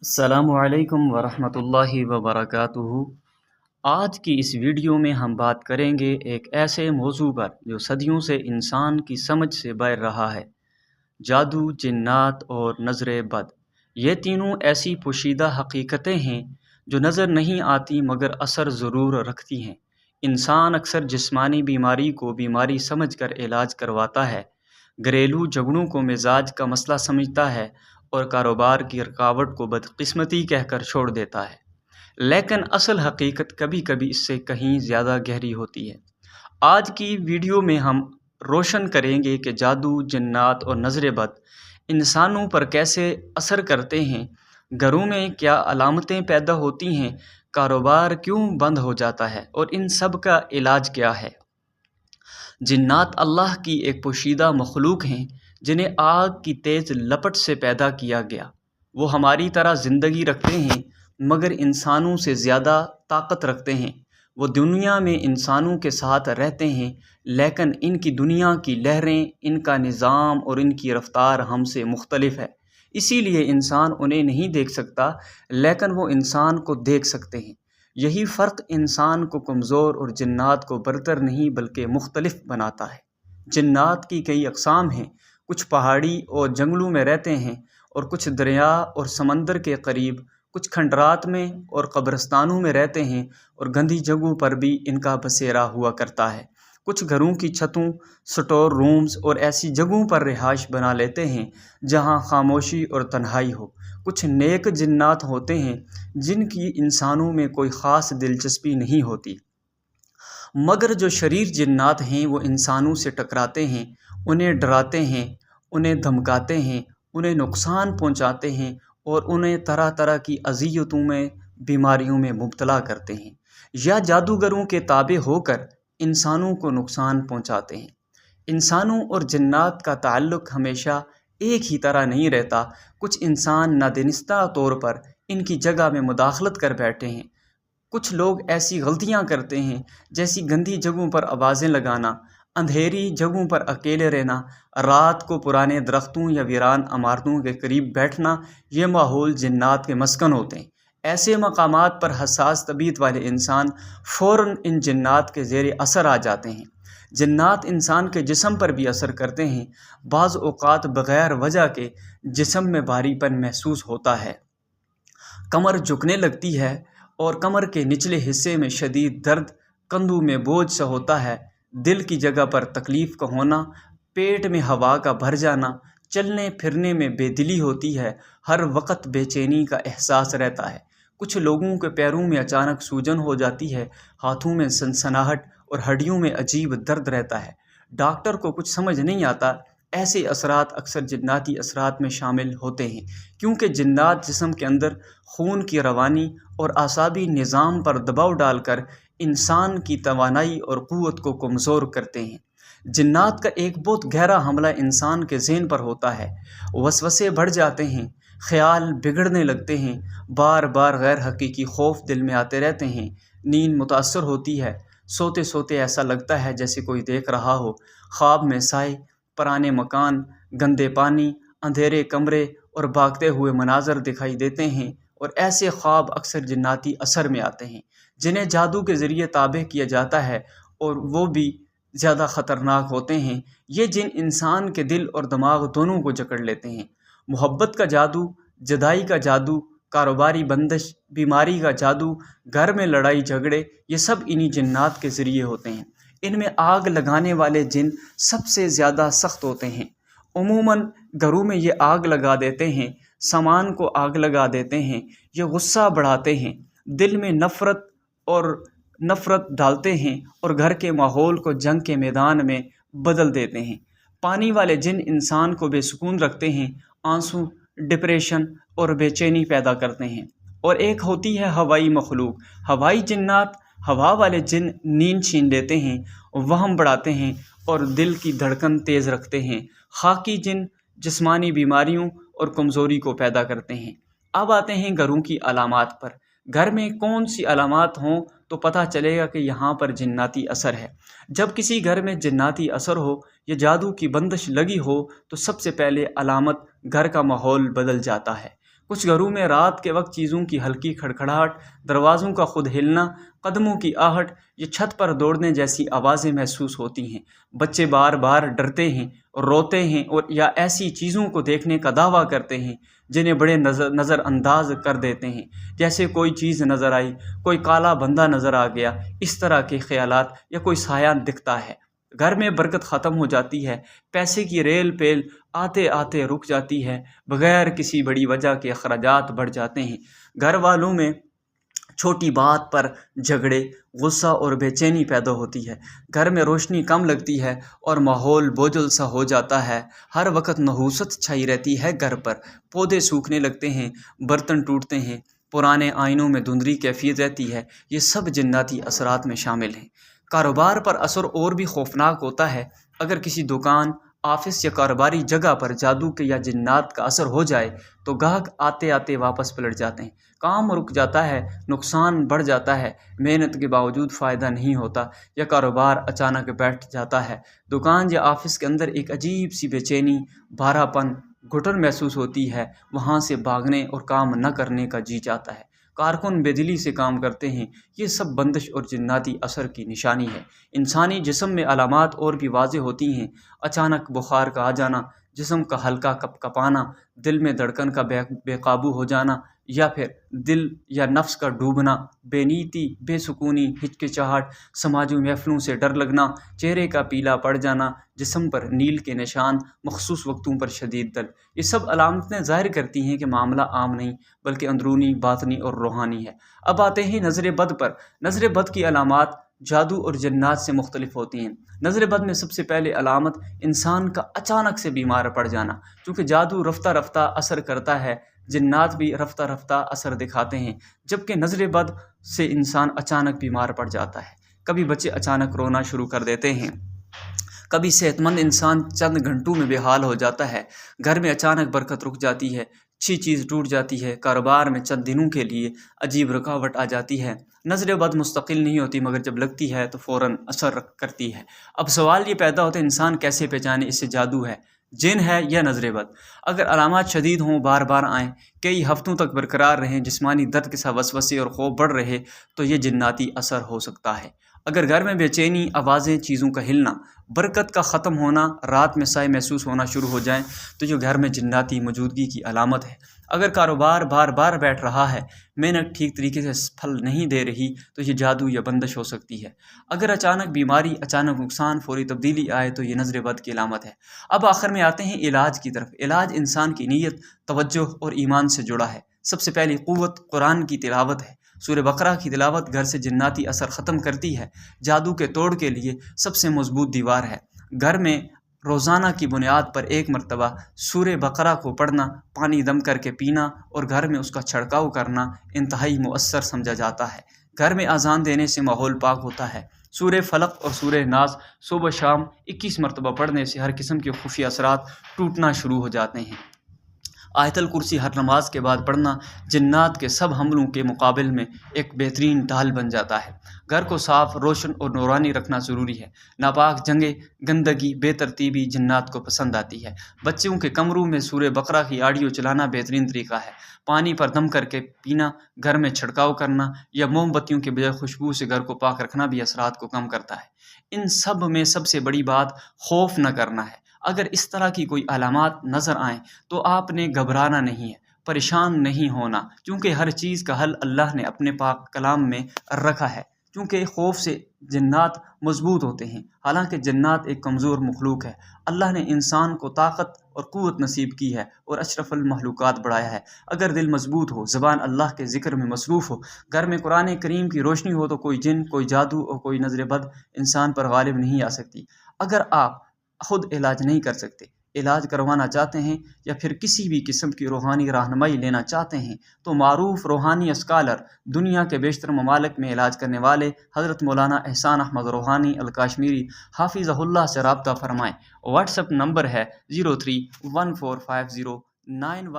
السلام علیکم ورحمۃ اللہ وبرکاتہ۔ آج کی اس ویڈیو میں ہم بات کریں گے ایک ایسے موضوع پر جو صدیوں سے انسان کی سمجھ سے باہر رہا ہے: جادو، جنات اور نظر بد۔ یہ تینوں ایسی پوشیدہ حقیقتیں ہیں جو نظر نہیں آتی مگر اثر ضرور رکھتی ہیں۔ انسان اکثر جسمانی بیماری کو بیماری سمجھ کر علاج کرواتا ہے، گھریلو جھگڑوں کو مزاج کا مسئلہ سمجھتا ہے اور کاروبار کی رکاوٹ کو بدقسمتی کہہ کر چھوڑ دیتا ہے، لیکن اصل حقیقت کبھی کبھی اس سے کہیں زیادہ گہری ہوتی ہے۔ آج کی ویڈیو میں ہم روشن کریں گے کہ جادو، جنات اور نظر بد انسانوں پر کیسے اثر کرتے ہیں، گھروں میں کیا علامتیں پیدا ہوتی ہیں، کاروبار کیوں بند ہو جاتا ہے اور ان سب کا علاج کیا ہے۔ جنات اللہ کی ایک پوشیدہ مخلوق ہیں جنہیں آگ کی تیز لپٹ سے پیدا کیا گیا۔ وہ ہماری طرح زندگی رکھتے ہیں مگر انسانوں سے زیادہ طاقت رکھتے ہیں۔ وہ دنیا میں انسانوں کے ساتھ رہتے ہیں لیکن ان کی دنیا کی لہریں، ان کا نظام اور ان کی رفتار ہم سے مختلف ہے۔ اسی لیے انسان انہیں نہیں دیکھ سکتا لیکن وہ انسان کو دیکھ سکتے ہیں۔ یہی فرق انسان کو کمزور اور جنات کو برتر نہیں بلکہ مختلف بناتا ہے۔ جنات کی کئی اقسام ہیں، کچھ پہاڑی اور جنگلوں میں رہتے ہیں اور کچھ دریا اور سمندر کے قریب، کچھ کھنڈرات میں اور قبرستانوں میں رہتے ہیں اور گندی جگہوں پر بھی ان کا بسیرا ہوا کرتا ہے۔ کچھ گھروں کی چھتوں، سٹور رومز اور ایسی جگہوں پر رہائش بنا لیتے ہیں جہاں خاموشی اور تنہائی ہو۔ کچھ نیک جنات ہوتے ہیں جن کی انسانوں میں کوئی خاص دلچسپی نہیں ہوتی، مگر جو شریر جنات ہیں وہ انسانوں سے ٹکراتے ہیں، انہیں ڈراتے ہیں، انہیں دھمکاتے ہیں، انہیں نقصان پہنچاتے ہیں اور انہیں طرح طرح کی اذیتوں میں، بیماریوں میں مبتلا کرتے ہیں، یا جادوگروں کے تابع ہو کر انسانوں کو نقصان پہنچاتے ہیں۔ انسانوں اور جنات کا تعلق ہمیشہ ایک ہی طرح نہیں رہتا۔ کچھ انسان نادانستہ طور پر ان کی جگہ میں مداخلت کر بیٹھے ہیں۔ کچھ لوگ ایسی غلطیاں کرتے ہیں جیسی گندی جگہوں پر آوازیں لگانا، اندھیری جگہوں پر اکیلے رہنا، رات کو پرانے درختوں یا ویران عمارتوں کے قریب بیٹھنا۔ یہ ماحول جنات کے مسکن ہوتے ہیں۔ ایسے مقامات پر حساس طبیعت والے انسان فوراً ان جنات کے زیر اثر آ جاتے ہیں۔ جنات انسان کے جسم پر بھی اثر کرتے ہیں۔ بعض اوقات بغیر وجہ کے جسم میں بھاری پن محسوس ہوتا ہے، کمر جھکنے لگتی ہے اور کمر کے نچلے حصے میں شدید درد، کندھوں میں بوجھ سا ہوتا ہے، دل کی جگہ پر تکلیف کا ہونا، پیٹ میں ہوا کا بھر جانا، چلنے پھرنے میں بے دلی ہوتی ہے، ہر وقت بے چینی کا احساس رہتا ہے۔ کچھ لوگوں کے پیروں میں اچانک سوجن ہو جاتی ہے، ہاتھوں میں سنسناہٹ اور ہڈیوں میں عجیب درد رہتا ہے۔ ڈاکٹر کو کچھ سمجھ نہیں آتا۔ ایسے اثرات اکثر جناتی اثرات میں شامل ہوتے ہیں کیونکہ جنات جسم کے اندر خون کی روانی اور اعصابی نظام پر دباؤ ڈال کر انسان کی توانائی اور قوت کو کمزور کرتے ہیں۔ جنات کا ایک بہت گہرا حملہ انسان کے ذہن پر ہوتا ہے۔ وسوسے بڑھ جاتے ہیں، خیال بگڑنے لگتے ہیں، بار بار غیر حقیقی خوف دل میں آتے رہتے ہیں، نیند متاثر ہوتی ہے، سوتے سوتے ایسا لگتا ہے جیسے کوئی دیکھ رہا ہو، خواب میں سائے، پرانے مکان، گندے پانی، اندھیرے کمرے اور بھاگتے ہوئے مناظر دکھائی دیتے ہیں۔ اور ایسے خواب اکثر جناتی اثر میں آتے ہیں جنہیں جادو کے ذریعے تابع کیا جاتا ہے، اور وہ بھی زیادہ خطرناک ہوتے ہیں۔ یہ جن انسان کے دل اور دماغ دونوں کو جکڑ لیتے ہیں۔ محبت کا جادو، جدائی کا جادو، کاروباری بندش، بیماری کا جادو، گھر میں لڑائی جھگڑے، یہ سب انہی جنات کے ذریعے ہوتے ہیں۔ ان میں آگ لگانے والے جن سب سے زیادہ سخت ہوتے ہیں۔ عموماً گھروں میں یہ آگ لگا دیتے ہیں، سامان کو آگ لگا دیتے ہیں، یہ غصہ بڑھاتے ہیں، دل میں نفرت ڈالتے ہیں اور گھر کے ماحول کو جنگ کے میدان میں بدل دیتے ہیں۔ پانی والے جن انسان کو بے سکون رکھتے ہیں، آنسو، ڈپریشن اور بے چینی پیدا کرتے ہیں۔ اور ایک ہوتی ہے ہوائی مخلوق، ہوائی جنات۔ ہوا والے جن نیند چھین لیتے ہیں، وہم بڑھاتے ہیں اور دل کی دھڑکن تیز رکھتے ہیں۔ خاکی جن جسمانی بیماریوں اور کمزوری کو پیدا کرتے ہیں۔ اب آتے ہیں گھروں کی علامات پر۔ گھر میں کون سی علامات ہوں تو پتہ چلے گا کہ یہاں پر جناتی اثر ہے۔ جب کسی گھر میں جناتی اثر ہو یا جادو کی بندش لگی ہو تو سب سے پہلے علامت گھر کا ماحول بدل جاتا ہے۔ کچھ گھروں میں رات کے وقت چیزوں کی ہلکی کھڑکھڑاہٹ، دروازوں کا خود ہلنا، قدموں کی آہٹ یا چھت پر دوڑنے جیسی آوازیں محسوس ہوتی ہیں۔ بچے بار بار ڈرتے ہیں اور روتے ہیں اور یا ایسی چیزوں کو دیکھنے کا دعویٰ کرتے ہیں جنہیں بڑے نظر انداز کر دیتے ہیں، جیسے کوئی چیز نظر آئی، کوئی کالا بندہ نظر آ گیا، اس طرح کے خیالات، یا کوئی سایہ دکھتا ہے۔ گھر میں برکت ختم ہو جاتی ہے، پیسے کی ریل پیل آتے آتے رک جاتی ہے، بغیر کسی بڑی وجہ کے اخراجات بڑھ جاتے ہیں۔ گھر والوں میں چھوٹی بات پر جھگڑے، غصہ اور بے چینی پیدا ہوتی ہے۔ گھر میں روشنی کم لگتی ہے اور ماحول بوجھل سا ہو جاتا ہے۔ ہر وقت نحوست چھائی رہتی ہے گھر پر، پودے سوکھنے لگتے ہیں، برتن ٹوٹتے ہیں، پرانے آئینوں میں دھندلی کیفیت رہتی ہے۔ یہ سب جناتی اثرات میں شامل ہیں۔ کاروبار پر اثر اور بھی خوفناک ہوتا ہے۔ اگر کسی دکان، آفس یا کاروباری جگہ پر جادو کے یا جنات کا اثر ہو جائے تو گاہک آتے آتے واپس پلٹ جاتے ہیں، کام رک جاتا ہے، نقصان بڑھ جاتا ہے، محنت کے باوجود فائدہ نہیں ہوتا، یا کاروبار اچانک بیٹھ جاتا ہے۔ دکان یا آفس کے اندر ایک عجیب سی بے چینی، بھارا پن، گھٹن محسوس ہوتی ہے، وہاں سے بھاگنے اور کام نہ کرنے کا جی چاہتا ہے۔ کارکن بے دلی سے کام کرتے ہیں۔ یہ سب بندش اور جناتی اثر کی نشانی ہے۔ انسانی جسم میں علامات اور بھی واضح ہوتی ہیں۔ اچانک بخار کا آ جانا، جسم کا ہلکا کپ کپانا، دل میں دھڑکن کا بے قابو ہو جانا، یا پھر دل یا نفس کا ڈوبنا، بے نیتی، بے سکونی، ہچکچاہٹ، سماجی محفلوں سے ڈر لگنا، چہرے کا پیلا پڑ جانا، جسم پر نیل کے نشان، مخصوص وقتوں پر شدید درد۔ یہ سب علامتیں ظاہر کرتی ہیں کہ معاملہ عام نہیں بلکہ اندرونی، باطنی اور روحانی ہے۔ اب آتے ہیں نظر بد پر۔ نظر بد کی علامات جادو اور جنات سے مختلف ہوتی ہیں۔ نظر بد میں سب سے پہلے علامت انسان کا اچانک سے بیمار پڑ جانا، کیونکہ جادو رفتہ رفتہ اثر کرتا ہے، جنات بھی رفتہ رفتہ اثر دکھاتے ہیں، جبکہ نظر بد سے انسان اچانک بیمار پڑ جاتا ہے۔ کبھی بچے اچانک رونا شروع کر دیتے ہیں، کبھی صحت مند انسان چند گھنٹوں میں بے حال ہو جاتا ہے، گھر میں اچانک برکت رک جاتی ہے، اچھی چیز ٹوٹ جاتی ہے، کاروبار میں چند دنوں کے لیے عجیب رکاوٹ آ جاتی ہے۔ نظر بد مستقل نہیں ہوتی، مگر جب لگتی ہے تو فوراً اثر کرتی ہے۔ اب سوال یہ پیدا ہوتا ہے، انسان کیسے پہچانے اسے جادو ہے، جن ہے یا نظر بد؟ اگر علامات شدید ہوں، بار بار آئیں، کئی ہفتوں تک برقرار رہیں، جسمانی درد کے ساتھ وسوسے اور خوف بڑھ رہے، تو یہ جناتی اثر ہو سکتا ہے۔ اگر گھر میں بے چینی، آوازیں، چیزوں کا ہلنا، برکت کا ختم ہونا، رات میں سائے محسوس ہونا شروع ہو جائیں تو یہ گھر میں جناتی موجودگی کی علامت ہے۔ اگر کاروبار بار بار بیٹھ رہا ہے، محنت ٹھیک طریقے سے پھل نہیں دے رہی تو یہ جادو یا بندش ہو سکتی ہے۔ اگر اچانک بیماری، اچانک نقصان، فوری تبدیلی آئے تو یہ نظر بد کی علامت ہے۔ اب آخر میں آتے ہیں علاج کی طرف۔ علاج انسان کی نیت، توجہ اور ایمان سے جڑا ہے۔ سب سے پہلی قوت قرآن کی تلاوت ہے۔ سورہ بقرہ کی تلاوت گھر سے جناتی اثر ختم کرتی ہے، جادو کے توڑ کے لیے سب سے مضبوط دیوار ہے۔ گھر میں روزانہ کی بنیاد پر ایک مرتبہ سورہ بقرہ کو پڑھنا، پانی دم کر کے پینا اور گھر میں اس کا چھڑکاؤ کرنا انتہائی مؤثر سمجھا جاتا ہے۔ گھر میں اذان دینے سے ماحول پاک ہوتا ہے۔ سورہ فلق اور سورہ ناس صبح شام 21 مرتبہ پڑھنے سے ہر قسم کے خفیہ اثرات ٹوٹنا شروع ہو جاتے ہیں۔ آیت الکرسی ہر نماز کے بعد پڑھنا جنات کے سب حملوں کے مقابل میں ایک بہترین ڈھال بن جاتا ہے۔ گھر کو صاف، روشن اور نورانی رکھنا ضروری ہے۔ ناپاک جگہیں، گندگی، بے ترتیبی جنات کو پسند آتی ہے۔ بچوں کے کمروں میں سورہ بقرہ کی آڈیو چلانا بہترین طریقہ ہے۔ پانی پر دم کر کے پینا، گھر میں چھڑکاؤ کرنا یا موم بتیوں کے بجائے خوشبو سے گھر کو پاک رکھنا بھی اثرات کو کم کرتا ہے۔ ان سب میں سب سے بڑی بات خوف نہ کرنا ہے۔ اگر اس طرح کی کوئی علامات نظر آئیں تو آپ نے گھبرانا نہیں ہے، پریشان نہیں ہونا، کیونکہ ہر چیز کا حل اللہ نے اپنے پاک کلام میں رکھا ہے۔ کیونکہ خوف سے جنات مضبوط ہوتے ہیں، حالانکہ جنات ایک کمزور مخلوق ہے۔ اللہ نے انسان کو طاقت اور قوت نصیب کی ہے اور اشرف المخلوقات بڑھایا ہے۔ اگر دل مضبوط ہو، زبان اللہ کے ذکر میں مصروف ہو، گھر میں قرآن کریم کی روشنی ہو، تو کوئی جن، کوئی جادو اور کوئی نظر بد انسان پر غالب نہیں آ سکتی۔ اگر آپ خود علاج نہیں کر سکتے، علاج کروانا چاہتے ہیں یا پھر کسی بھی قسم کی روحانی رہنمائی لینا چاہتے ہیں تو معروف روحانی اسکالر، دنیا کے بیشتر ممالک میں علاج کرنے والے حضرت مولانا احسان احمد روحانی الکاشمیری حافظہ اللہ سے رابطہ فرمائیں۔ واٹس ایپ نمبر ہے 03145091